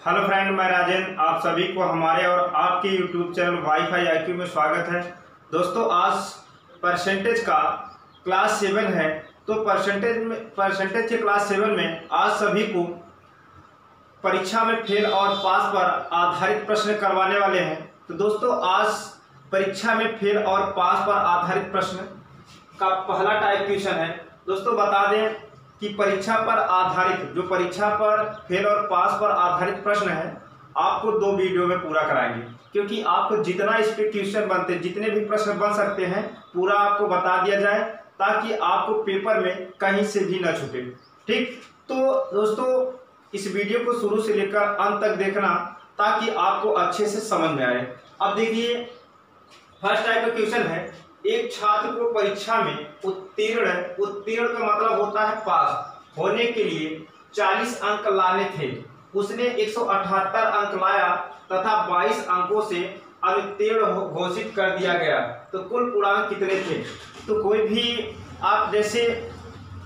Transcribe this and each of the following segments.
Hello friend, मैं राजेंद्र। आप सभी को हमारे और आपके यूट्यूब चैनल वाईफाई आईक्यू में स्वागत है। दोस्तों, आज परसेंटेज का क्लास 7 है। तो परसेंटेज के क्लास 7 में आज सभी को परीक्षा में फेल और पास पर आधारित प्रश्न करवाने वाले हैं। तो दोस्तों, आज परीक्षा में फेल और पास पर आधारित प्रश्न का पहला टाइप क्वेश्चन है। दोस्तों, बता दें कि परीक्षा पर आधारित जो परीक्षा पर फेल और पास पर आधारित प्रश्न है, आपको 2 वीडियो में पूरा कराएंगे, क्योंकि आपको जितना इस पे क्वेश्चन बनते, जितने भी प्रश्न बन सकते हैं, पूरा आपको बता दिया जाए, ताकि आपको पेपर में कहीं से भी न छूटे। ठीक, तो दोस्तों, इस वीडियो को शुरू से लेकर अंत तक देखना, ताकि आपको अच्छे से समझ में आए। अब देखिए, फर्स्ट टाइप का क्वेश्चन है, एक छात्र को परीक्षा में उत्तीर्ण का मतलब होता है पास होने के लिए 40 अंक लाने थे। उसने 178 अंक लाया तथा 22 अंकों से अनुत्तीर्ण घोषित कर दिया गया। तो कुल पूर्णांक कितने थे? तो कोई भी आप जैसे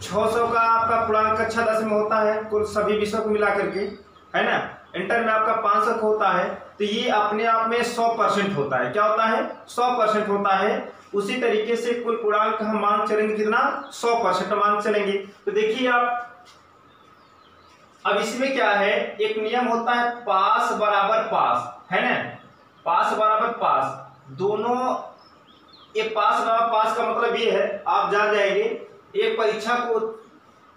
600 का आपका पूर्णांक कक्षा 10 में होता है, कुल सभी विषयों को मिला करके, है ना। इंटर में आपका 500 होता है, तो ये अपने आप में 100% होता है। क्या होता है? 100% होता है। उसी तरीके से कुल पूर्णांक हम मान चलेंगे कितना? 100% मान चलेंगे। तो देखिए आप, अब इसमें क्या है, एक नियम होता है पास बराबर पास, है ना। पास बराबर पास, दोनों ये पास बराबर पास का मतलब ये है, आप जान जाएंगे, एक परीक्षा को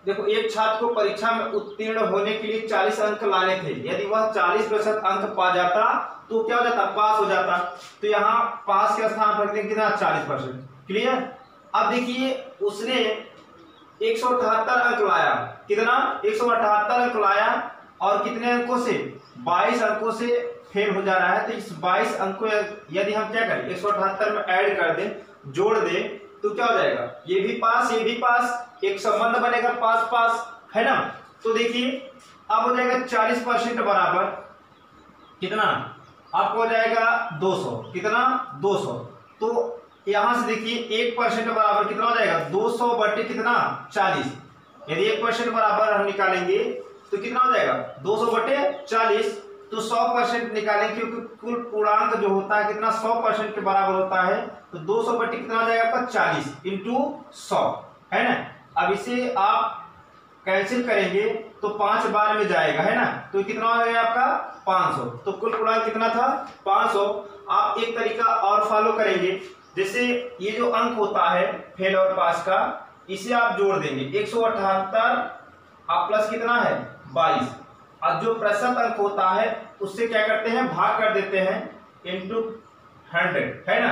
देखो, एक छात्र को परीक्षा में उत्तीर्ण होने के लिए 40 अंक लाने थे। यदि वह 40% अंक पा जाता तो क्या हो जाता? पास हो जाता। तो यहाँ पास के स्थान पर कितना? 40%। क्लियर। अब देखिए, उसने 178 अंक लाया। कितना? 178 अंक लाया, और कितने अंकों से? 22 अंकों से फेल हो जा रहा है। तो इस 22 अंक को यदि हम क्या करें, 178 में ऐड कर दें, जोड़ दें, तो क्या हो जाएगा? ये भी पास, ये भी पास, एक संबंध बनेगा पास पास, है ना। तो देखिए, अब हो जाएगा 40% बराबर कितना? आपको हो जाएगा 200। कितना? 200। तो यहां से देखिए 1% बराबर कितना हो जाएगा? 200 बटे कितना? 40। यदि 1% बराबर हम निकालेंगे तो कितना हो जाएगा? 200 बटे 40। तो 100% निकालें, क्योंकि कुल पूर्णांक जो होता है कितना? 100% के बराबर होता है। तो 200 बटे कितना हो जाएगा आपका? 40 इंटू 100, है ना। अब इसे आप कैंसिल करेंगे तो 5 बार में जाएगा, है ना। तो कितना हो जाएगा आपका? 500। तो कुल पूर्णांक कितना था? 500। आप एक तरीका और फॉलो करेंगे, जैसे ये जो अंक होता है फेल और पास का, इसे आप जोड़ देंगे। 178 आप प्लस कितना है? 22। अब जो प्रतिशत अंक होता है उससे क्या करते हैं? भाग कर देते हैं इंटू 100, है ना।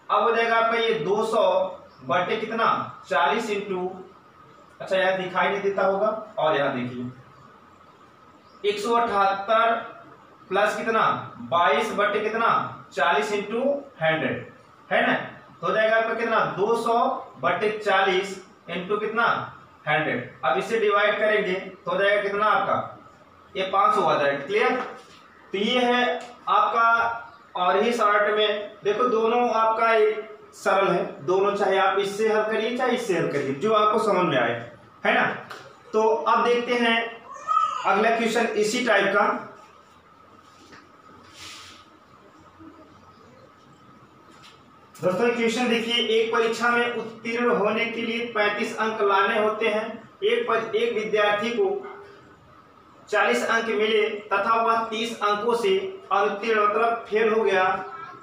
अब हो जाएगा आपका ये 200 बटे कितना? 40 इंटू, अच्छा यहाँ दिखाई नहीं देता होगा, और यहाँ देखिए 178 प्लस कितना? 22 बटे कितना? 40 इंटू 100, है ना। तो हो जाएगा आपका कितना? 200 बटे 40 इंटू कितना? 100। अब इसे डिवाइड करेंगे तो हो जाएगा कितना आपका? ये 500 आ जाएगा। क्लियर। तो ये है आपका, और ही शॉर्ट में देखो, दोनों आपका एक सरल है, दोनों चाहे आप इससे हल करिए चाहे इससे हल करिए, जो आपको समझ में आए, है ना। तो अब देखते हैं अगला क्वेश्चन इसी टाइप का। दोस्तों, क्वेश्चन देखिए, एक परीक्षा में उत्तीर्ण होने के लिए 35 अंक लाने होते हैं। एक विद्यार्थी को 40 अंक मिले तथा वह 30 अंकों से अनुत्तीर्ण मतलब फेल हो गया,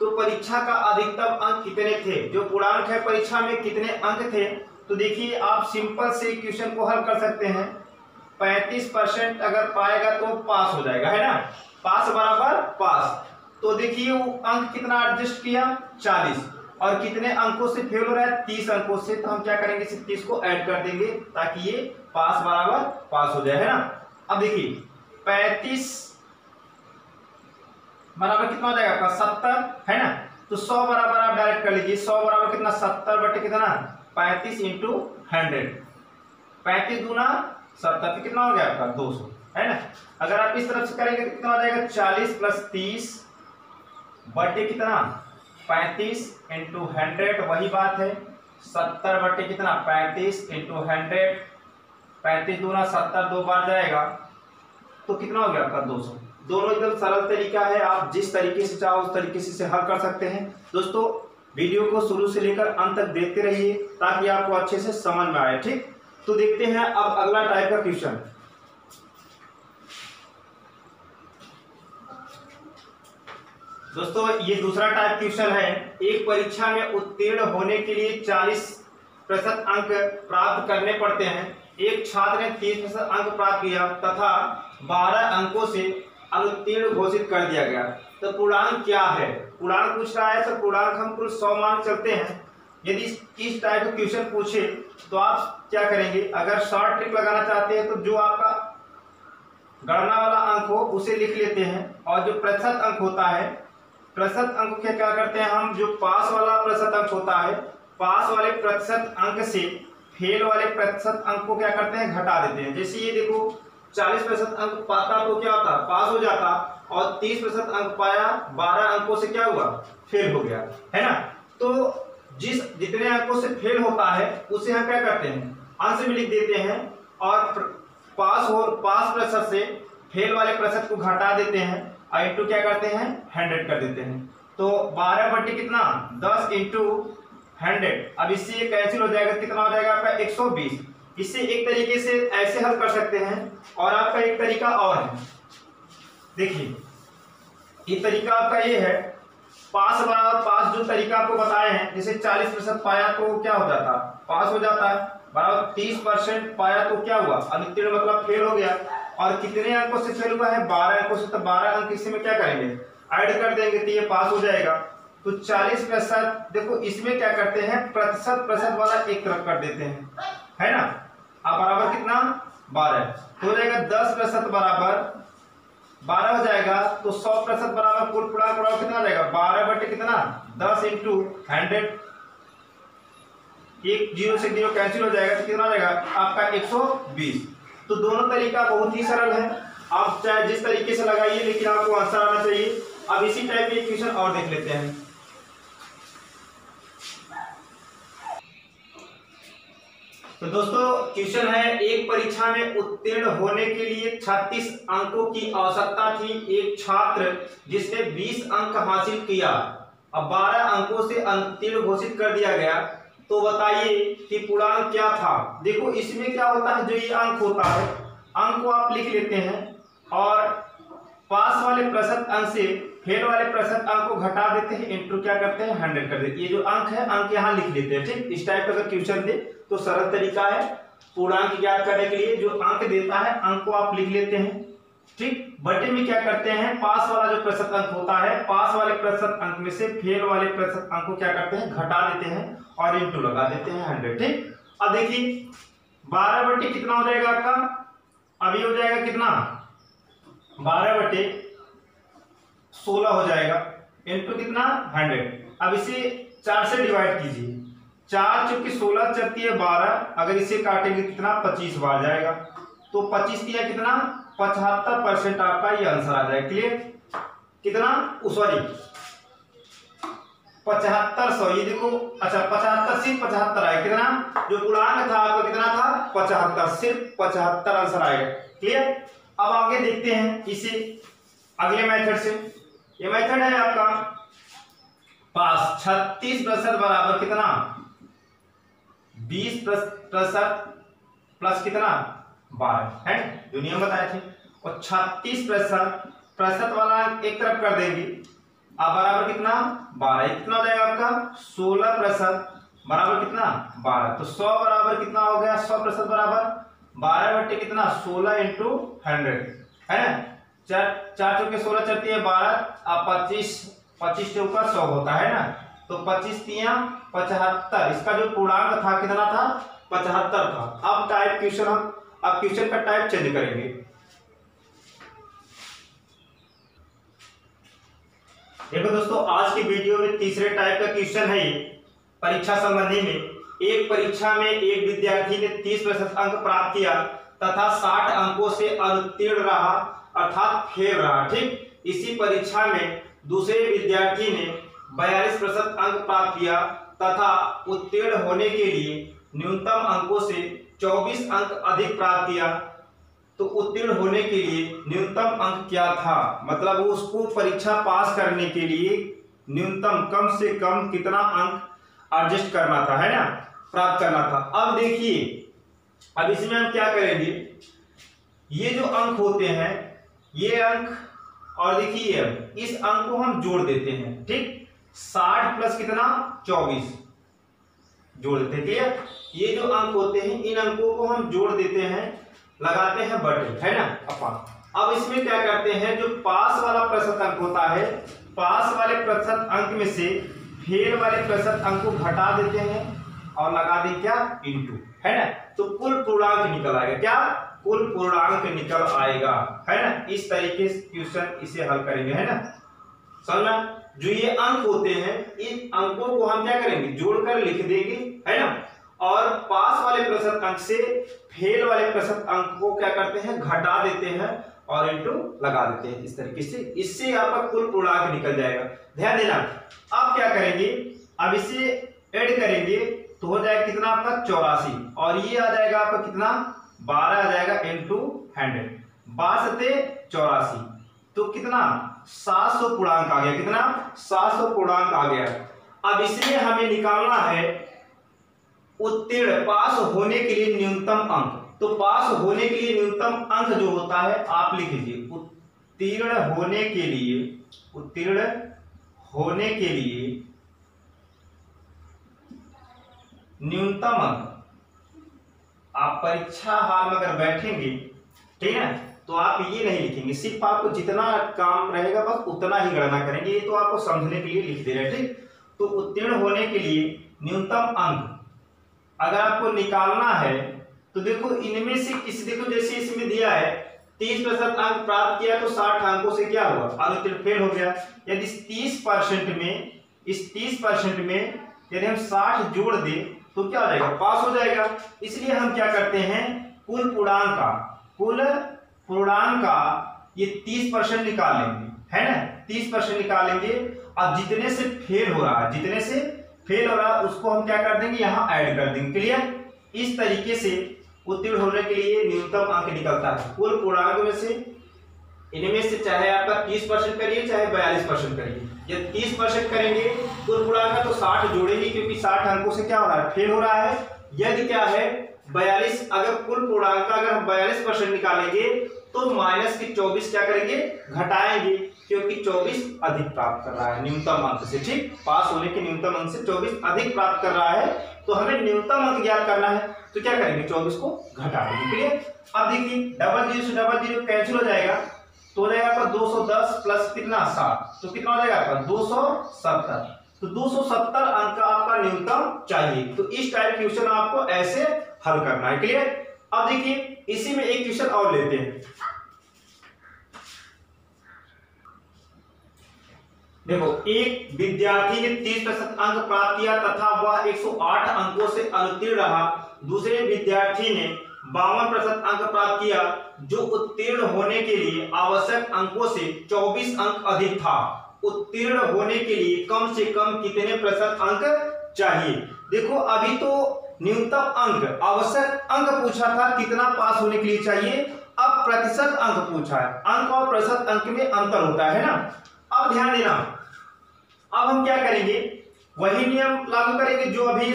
तो परीक्षा का अधिकतम अंक कितने थे? जो पूर्णांक है परीक्षा में कितने अंक थे? तो देखिए, आप सिंपल से क्वेश्चन को हल कर सकते हैं। 35% अगर पाएगा तो पास हो जाएगा, है ना। पास बराबर पास। तो देखिए, वो अंक कितना एडजस्ट किया? 40, और कितने अंकों से फेल हो रहा है? 30 अंकों से। तो हम क्या करेंगे? 30 को ऐड कर देंगे, ताकि ये पास बराबर पास हो जाए, है ना। अब देखिए, 35 बराबर कितना हो जाएगा आपका? 70, है ना। तो 100 बराबर आप डायरेक्ट कर लीजिए। 100 बराबर कितना? 70 बटे कितना? 35 इंटू 100। 35 दूना 70, कितना हो गया आपका? 200, है ना। अगर आप इस तरफ से करेंगे तो कितना हो जाएगा? 40 प्लस 30 बटे कितना? 35 इंटू 100, वही बात है। 70 बटे कितना? 35 इंटू 100। 35 दूना 70, 2 बार जाएगा, तो कितना हो गया आपका? 200। दोनों एकदम सरल तरीका है, आप जिस तरीके से चाहो उस तरीके से इसे हल कर सकते हैं। दोस्तों वीडियो को शुरू से लेकर अंत तक देखते रहिए ताकि आपको अच्छे से समझ में आए। ठीक, तो देखते हैं अब अगला टाइप का क्वेश्चन। दोस्तों ये दूसरा टाइप क्वेश्चन है। एक परीक्षा में उत्तीर्ण होने के लिए 40% अंक प्राप्त करने पड़ते हैं। एक छात्र ने 30% अंक प्राप्त किया तथा 12 अंकों से अनुत्तीर्ण घोषित कर दिया गया, तो पूर्णांक क्या है? पूर्णांक पूछ रहा है, तो पूर्णांक हम कुल 100 मार्क चलते हैं। यदि इस टाइप का क्वेश्चन पूछे तो आप क्या करेंगे? अगर शॉर्ट ट्रिक लगाना चाहते हैं तो जो आपका गणना वाला अंक हो उसे लिख लेते हैं, और जो प्रतिशत अंक होता है, प्रतिशत अंक के क्या करते हैं हम, जो पास वाला प्रतिशत अंक होता है, पास वाले प्रतिशत अंक से फेल वाले प्रतिशत अंक को क्या करते हैं, घटा देते हैं। जैसे ये देखो 40% अंक पाता तो क्या होता, पास हो जाता, और 30% अंक पाया, 12 अंकों से क्या हुआ, फेल हो गया, है ना। तो जितने अंकों से फेल होता है उसे हम क्या करते हैं, अंश में लिख देते हैं, और पास प्रतिशत से फेल वाले प्रतिशत को घटा देते हैं, और इंटू क्या करते हैं, 100 कर देते हैं। तो 12 बटे कितना, 10 इंटू 100। अब इससे ये कैंसिल हो जाएगा, कितना हो जाएगा आपका 120। इससे एक तरीके से ऐसे हल कर सकते हैं, और आपका एक तरीका और है। देखिए ये तरीका आपका ये है, पास जो तरीका आपको बताए हैं, जैसे 40% पाया तो क्या हो जाता, पास हो जाता है, बराबर 30% पाया तो क्या हुआ, अनुत्तीर्ण मतलब फेल हो गया। और कितने अंकों से फेल हुआ है, 12 अंकों से, तो 12 अंक इसमें क्या करेंगे, ऐड कर देंगे, तो ये पास हो जाएगा। तो 40%, देखो इसमें क्या करते हैं, प्रतिशत वाला एक तरफ कर देते हैं, है ना। अब बराबर कितना, 12, तो हो जाएगा 10% बराबर 12 हो जाएगा। तो 100% बराबर कुल पूर्णांक कितना हो जाएगा, 12 बटे कितना, 10 इंटू 100। एक 0 से 0 कैंसिल हो जाएगा, तो कितना हो जाएगा आपका 120। तो दोनों तरीका बहुत ही सरल है, आप चाहे जिस तरीके से लगाइए, लेकिन आपको आंसर आना चाहिए। अब इसी टाइप के क्वेश्चन और देख लेते हैं। तो दोस्तों क्वेश्चन है, एक परीक्षा में उत्तीर्ण होने के लिए 36 अंकों की आवश्यकता थी। एक छात्र जिसने 20 अंक हासिल किया, अब 12 अंकों से उत्तीर्ण घोषित कर दिया गया, तो बताइए कि पूर्णांक क्या था। देखो इसमें क्या होता है, जो ये अंक होता है, अंक को आप लिख लेते हैं, और पास वाले प्रतिशत अंक से फेल वाले प्रतिशत अंक को घटा देते हैं, इंटू क्या करते हैं, 100 कर देते हैं। ये जो अंक है, अंक यहाँ लिख लेते हैं। ठीक, इस टाइप का अगर क्वेश्चन दे तो सरल तरीका है पूर्णांक ज्ञात करने के लिए, जो अंक देता है अंक को आप लिख लेते हैं। ठीक, बटे में क्या करते हैं, पास वाला जो प्रतिशत अंक होता है, पास वाले प्रतिशत अंक में से फेल वाले प्रतिशत अंक को क्या करते हैं, घटा देते हैं, और इंटू लगा देते हैं 100। ठीक, अब देखिए 12 बटे कितना हो जाएगा आपका, अभी हो जाएगा कितना, 12 बटे 16 हो जाएगा, इंटू कितना, 100। अब इसे 4 से डिवाइड कीजिए, 4 चुकी 16 चलती है 12, अगर इसे काटेंगे कितना, 25 बार जाएगा, तो 25 दिया कितना, 75% आपका ये आंसर आ जाएगा। क्लियर, कितना, सॉरी 7500, ये देखो, अच्छा 75 सिर्फ 75 आएगा, कितना, जो पूर्णांक था आपका कितना था, 75, सिर्फ 75 आंसर आएगा। क्लियर, अब आगे देखते हैं इसे अगले मेथड से। ये मेथड है आपका पास 36% बराबर कितना, 20% प्लस कितना, 12 है, जो नियम बताए थे। और 36% वाला एक तरफ कर देंगे, अब बराबर कितना, 12, कितना हो जाएगा आपका, 16% बराबर कितना, 12। तो 100 बराबर कितना हो गया, 100% बराबर 12 बटे कितना, 16 इंटू 100, है ना। 4 चौके 16 चलती है 12, अब 25 चौका 100 होता है ना, तो 25 तिया 75, इसका जो पूर्णांक था कितना था, 75 था। अब टाइप क्वेश्चन, हम अब क्वेश्चन का टाइप चेंज करेंगे। देखो दोस्तों, आज की वीडियो में तीसरे टाइप का क्वेश्चन है ये परीक्षा संबंधी में। एक परीक्षा में एक विद्यार्थी ने 30% अंक प्राप्त किया तथा 60 अंकों से अनुत्तीर्ण रहा, अर्थात फेल रहा। ठीक, इसी परीक्षा में दूसरे विद्यार्थी ने 42% अंक प्राप्त किया तथा उत्तीर्ण होने के लिए न्यूनतम अंकों से 24 अंक अधिक प्राप्त किया, तो उत्तीर्ण होने के लिए न्यूनतम अंक क्या था, मतलब उसको परीक्षा पास करने के लिए न्यूनतम कम से कम कितना अंक एडजस्ट करना था, है ना, प्राप्त करना था। अब देखिए, अब इसमें हम क्या करेंगे, ये जो अंक होते हैं ये अंक, और देखिए अब इस अंक को हम जोड़ देते हैं, ठीक, 60 प्लस कितना 24 जोड़ देते हैं, क्लियर। ये जो अंक होते हैं इन अंकों को हम जोड़ देते हैं, लगाते हैं बटे, है ना, अपन। अब इसमें क्या करते हैं, जो पास वाला प्रतिशत अंक होता है, पास वाले प्रतिशत अंक में से फेल वाले प्रतिशत अंक को घटा देते हैं और लगा दें क्या, इंटू, है ना, तो कुल पूर्णांक निकल आएगा, क्या, कुल पूर्णांक निकल आएगा, है ना। इस तरीके से क्वेश्चन इसे हल करेंगे, है ना, समझना। जो ये अंक होते हैं इन अंकों को हम क्या करेंगे, जोड़कर लिख देंगे, है ना, और पास वाले प्रतिशत अंक से फेल वाले प्रतिशत अंक को क्या करते हैं, घटा देते हैं और इंटू लगा देते हैं, इस तरीके से। इससे आपका कुल पूर्णांक निकल जाएगा, ध्यान देना। अब क्या करेंगे, अब इसे ऐड करेंगे तो हो जाएगा कितना आपका 84, और ये आ जाएगा आपका कितना 12 आ जाएगा इंटू 100, 12 84, तो कितना 700 पूर्णांक आ गया, कितना 700 पूर्णांक आ गया। अब इसमें हमें निकालना है उत्तीर्ण, पास होने के लिए न्यूनतम अंक। तो पास होने के लिए न्यूनतम अंक जो होता है आप लिख लीजिए, उत्तीर्ण होने के लिए, उत्तीर्ण होने के लिए न्यूनतम अंक, आप परीक्षा हॉल में अगर बैठेंगे, ठीक है, तो आप ये नहीं लिखेंगे, सिर्फ आपको जितना काम रहेगा बस उतना ही गणना करेंगे, ये तो आपको समझने के लिए लिख दे रहे हैं, ठीक। तो उत्तीर्ण होने के लिए न्यूनतम अंक अगर आपको निकालना है तो देखो इनमें से किसी, देखो जैसे इसमें दिया है 30% अंक प्राप्त किया तो 60 अंकों से क्या हुआ, अनुत्तीर्ण फेल हो गया। यदि 30% में, इस 30% में यदि हम 60 जोड़ दें तो क्या हो जाएगा, पास हो जाएगा। इसलिए हम क्या करते हैं, कुल पूर्णांक का, कुल पूर्णांक का ये 30% निकाल लेंगे, है ना, 30% निकालेंगे, अब जितने से फेल हो रहा है, जितने से फेल हो रहा है उसको हम क्या कर देंगे, यहाँ ऐड कर देंगे, क्लियर। इस तरीके से उत्तीर्ण होने के लिए न्यूनतम अंक निकलता है कुल पूर्णांक में से। इनमें से चाहे आपका 30% करिए चाहे 42% करिए, जब 30% करेंगे कुल पूर्णांक तो 60 जोड़ेंगे, क्योंकि 60 अंकों से क्या हो रहा है, फेल हो रहा है। यदि क्या है 42, अगर कुल पूर्णांक का अगर हम 42% निकालेंगे तो माइनस के 24 क्या करेंगे, घटाएंगे, क्योंकि 24 अधिक प्राप्त कर रहा है न्यूनतम अंक से, ठीक, पास होने के न्यूनतम अंक से 24 अधिक प्राप्त कर रहा है, तो हमें न्यूनतम अंक ज्ञात करना है, तो क्या करेंगे 24 को घटा देंगे, क्लियर। अब देखिए डबल जीरो से डबल जीरो कैंसिल हो जाएगा, तो हो जाएगा आपका 210 प्लस कितना 7, तो कितना हो जाएगा आपका 270, तो 270 अंक का आपका न्यूनतम चाहिए। तो इस टाइप क्वेश्चन आपको ऐसे हल करना है, क्लियर। अब देखिए इसी में एक क्वेश्चन और लेते हैं, देखो एक विद्यार्थी ने 30% अंक प्राप्त किया तथा वह 108 अंकों से अनुत्तीर्ण रहा। दूसरे विद्यार्थी ने 52% अंक प्राप्त किया, जो उत्तीर्ण होने के लिए आवश्यक अंकों से 24 अंक अधिक था। उत्तीर्ण होने के लिए कम से कम कितने प्रतिशत अंक चाहिए। देखो अभी तो न्यूनतम अंक, आवश्यक अंक पूछा था कितना पास होने के लिए चाहिए, अब प्रतिशत अंक पूछा है, अंक और प्रतिशत अंक में अंतर होता है ना। अब ध्यान देना, अब हम क्या करेंगे, वही नियम लागू करेंगे जो अभी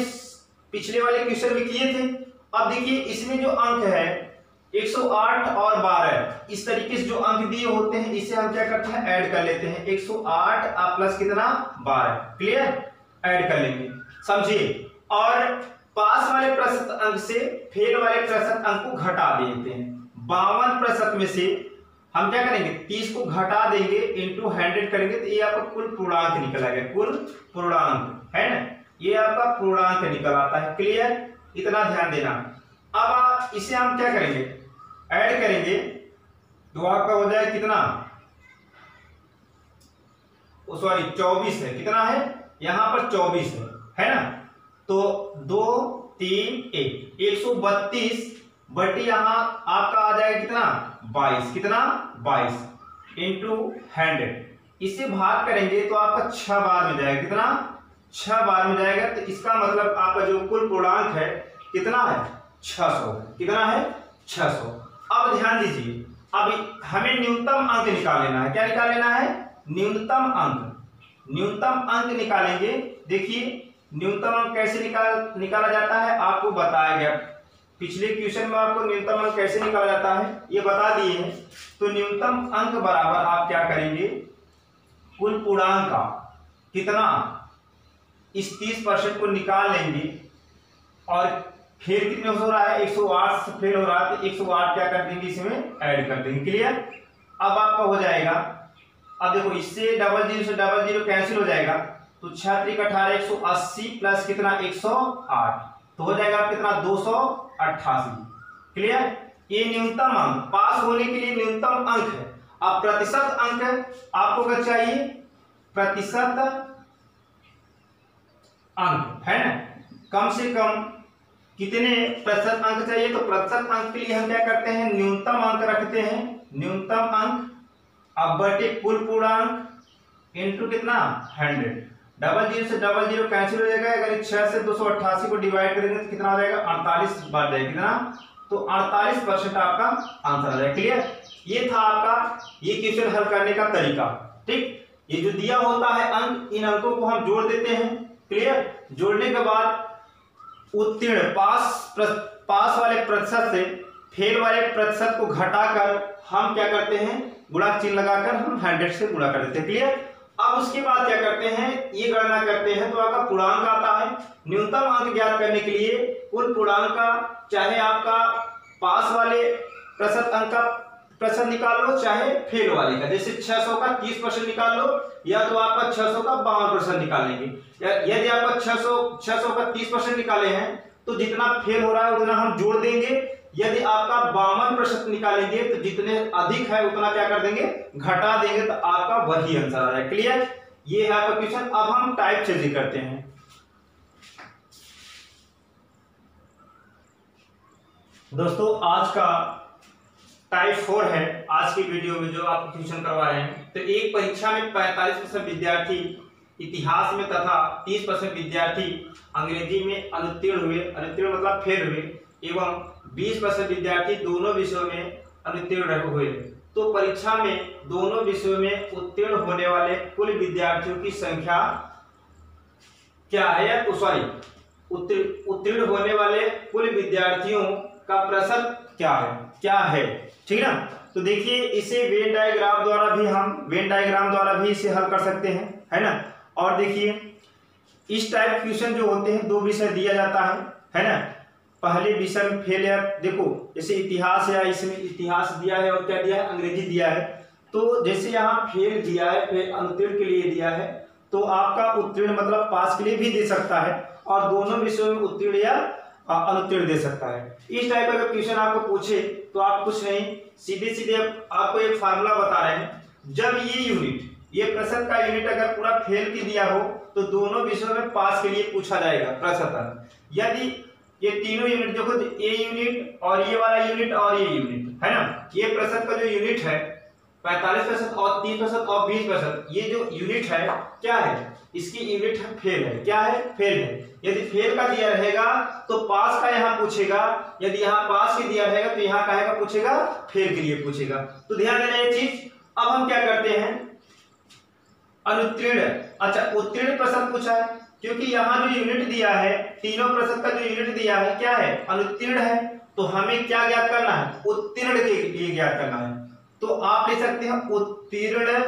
पिछले वाले क्वेश्चन में किए थे। अब देखिए इसमें जो अंक है 108 और 12, इस तरीके से जो अंक दिए होते हैं इसे हम क्या करते हैं, ऐड कर लेते हैं, 108 प्लस कितना 12, क्लियर, ऐड कर लेंगे, समझिए। और पास वाले प्रतिशत अंक से फेल वाले प्रतिशत अंक को घटा देते हैं। 52% में से हम क्या करेंगे, 30 को घटा देंगे, इंटू 100 करेंगे, तो ये आपका कुल पूर्णांक निकल आएगा, कुल पूर्णांक, है ना, ये आपका पूर्णांक निकल आता है, क्लियर, इतना ध्यान देना। अब इसे हम क्या करेंगे, ऐड करेंगे, तो आपका हो जाएगा कितना, सॉरी 24 है, कितना है यहां पर 24 है ना, तो 2 3 1 132 बटी यहां आपका आ जाएगा कितना 22, कितना 22 इंटू 100, इसे भाग करेंगे तो आपका 6 बार में जाएगा, कितना 6 बार में जाएगा। तो इसका मतलब आपका जो कुल पूर्णांक है कितना है 600, कितना है 600। अब ध्यान दीजिए, अब हमें न्यूनतम अंक निकाल लेना है। क्या निकाल लेना है? न्यूनतम अंक। न्यूनतम अंक निकालेंगे। देखिए न्यूनतम अंक कैसे निकाला जाता है आपको बताया गया, पिछले क्वेश्चन में आपको न्यूनतम अंक कैसे निकाला जाता है ये बता दिए हैं। तो न्यूनतम अंक बराबर आप क्या करेंगे, कुल पूर्णांक का कितना, इस 30% को निकाल लेंगे और फेल कितने हो रहा है, 108 से फेल हो रहा है, तो 108 क्या कर देंगे, इसमें ऐड कर देंगे। क्लियर? अब आपका हो जाएगा, अब देखो इससे डबल जीरो से डबल जीरो कैंसिल हो जाएगा, तो 6 3 18 180 प्लस कितना 108, तो हो जाएगा कितना 288। क्लियर? ये न्यूनतम अंक, पास होने के लिए न्यूनतम अंक है। अब प्रतिशत अंक आपको क्या चाहिए, प्रतिशत अंक है ना, कम से कम कितने प्रतिशत अंक चाहिए, तो प्रतिशत अंक के लिए हम क्या करते हैं, न्यूनतम अंक रखते हैं। न्यूनतम अंक अब बटे कुल पूर्णांक इनटू कितना 100। डबल जीरो से डबल जीरो कैंसिल हो जाएगा, अगर 6 से 288 को डिवाइड करेंगे तो कितना हो जाएगा, 48 बार जाएगा कितना, तो 48% आपका आंसर आ जाएगा। क्लियर? ये था आपका ये क्वेश्चन हल करने का तरीका। ठीक, ये जो दिया होता है अंक, इन अंकों को हम जोड़ देते हैं। क्लियर? जोड़ने के बाद उत्तीर्ण पास वाले प्रतिशत से फेल वाले प्रतिशत को घटाकर हम क्या करते हैं, गुणा चिन्ह लगाकर हम 100 से गुणा कर देते हैं। क्लियर? अब उसके बाद क्या करते हैं, ये गणना करते हैं, तो आपका पूर्णांक आता है। न्यूनतम अंक ज्ञात करने के लिए कुल पूर्णांक का, चाहे आपका पास वाले प्रतिशत अंक का प्रतिशत निकाल लो, चाहे फेल वाले का, जैसे 600 का 30% निकाल लो, या तो आपका 600 का 52% निकाल लेंगे। यदि आपका 600 का 30% निकाले हैं तो जितना फेल हो रहा है उतना हम जोड़ देंगे। यदि आपका 52% निकालेंगे तो जितने अधिक है उतना क्या कर देंगे, घटा देंगे, तो आपका वही आंसर आ रहा है। क्लियर? ये है आपका क्वेश्चन। अब हम टाइप चेंजिंग करते हैं। दोस्तों आज का टाइप 4 है, आज की वीडियो में जो आप ट्यूशन करवा रहे हैं। तो एक परीक्षा में 45% विद्यार्थी इतिहास में तथा 30% विद्यार्थी अंग्रेजी में अनुत्तीर्ण हुए, अनुत्तीर्ण मतलब फेल हुए, एवं 20% विद्यार्थी दोनों विषयों में अनुत्तीर्ण हुए। तो परीक्षा में दोनों विषयों में उत्तीर्ण होने वाले कुल विद्यार्थियों की संख्या क्या है, उत्तीर्ण होने वाले कुल विद्यार्थियों का प्रतिशत क्या है। ठीक ना? तो देखिए इसे वेन डायग्राम द्वारा भी इसे हल कर सकते हैं, है ना। और देखिए इस टाइप क्वेश्चन जो होते हैं, 2 विषय दिया जाता है ना। पहले विषय में फेल है, देखो जैसे इतिहास है, इसमें इतिहास दिया है और क्या दिया है, अंग्रेजी दिया है। तो जैसे यहाँ फेल दिया है, फेल अनुत्तीर्ण के लिए दिया है, तो आपका उत्तीर्ण मतलब पास के लिए भी दे सकता है, और दोनों विषयों में उत्तीर्ण या अनुत्तीर्ण दे सकता है। इस टाइप का क्वेश्चन आपको पूछे तो आप कुछ नहीं, सीधे आपको एक फार्मूला बता रहे हैं। जब ये यूनिट, ये प्रतिशत का यूनिट अगर पूरा फेल की दिया हो तो दोनों विषयों में पास के लिए पूछा जाएगा प्रतिशत। यदि ये तीनों यूनिट देखो, ये यूनिट और ये वाला यूनिट और ये यूनिट है ना, ये प्रतिशत का जो यूनिट है 45% और 30% और 20%, ये जो यूनिट है क्या है, इसकी यूनिट है फेल है। क्या है? फेल है। यदि फेल का दिया रहेगा तो पास का यहाँ पूछेगा, यदि यहाँ पास के दिया रहेगा तो यहाँ कहेगा पूछेगा, फेल के लिए पूछेगा। तो ध्यान देना ये चीज। अब हम क्या करते हैं, अनुत्तीर्ण, अच्छा उत्तीर्ण प्रतिशत पूछा है, क्योंकि यहाँ जो यूनिट दिया है, तीनों प्रतिशत का जो यूनिट दिया है क्या है, अनुत्तीर्ण है। तो हमें क्या ज्ञात करना है, उत्तीर्ण के लिए ज्ञात करना है। तो आप ले सकते हैं उत्तीर्ण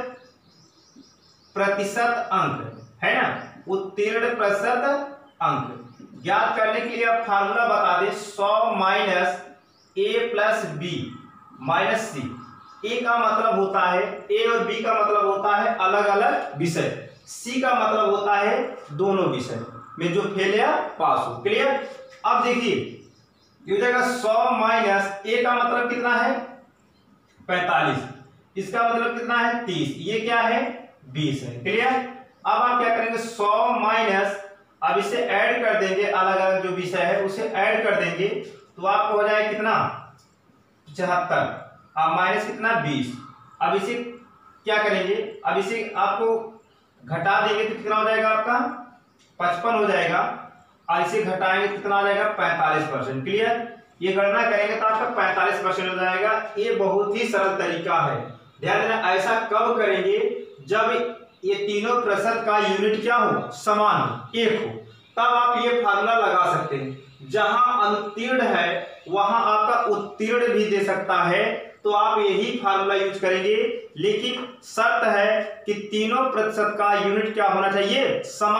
प्रतिशत अंक, है ना, उत्तीर्ण प्रतिशत अंक ज्ञात करने के लिए आप फार्मूला बता दें, 100 माइनस ए प्लस बी माइनस सी। ए का मतलब होता है, ए और बी का मतलब होता है अलग अलग विषय, सी का मतलब होता है दोनों विषय में जो फेल या पास हो। क्लियर? अब देखिए ये हो जाएगा 100 माइनस ए का मतलब कितना है 45, इसका मतलब कितना है 30, ये क्या है 20 है। क्लियर? अब आप क्या करेंगे, 100 माइनस, अब इसे ऐड कर देंगे, अलग अलग जो विषय है उसे ऐड कर देंगे, तो आपको हो जाएगा कितना 75, अब माइनस कितना 20। अब इसे क्या करेंगे, अब इसे आपको घटा देंगे तो कितना हो जाएगा आपका 55 हो जाएगा, और इसे घटाएंगे तो कितना आ जाएगा 45%। क्लियर? ये गणना करेंगे तो आपका 45% हो जाएगा। ये बहुत ही सरल तरीका है। ध्यान देना, ऐसा कब करेंगे जब ये तीनों प्रतिशत का यूनिट क्या हो, समान एक हो, तब आप ये फार्मूला लगा सकते हैं। जहां अनुत्तीर्ण है वहां आपका उत्तीर्ण भी दे सकता है, तो आप यही फार्मूला यूज करेंगे। लेकिन शर्त है कि तीनों प्रतिशत का यूनिट क्या होना चाहिए, समान।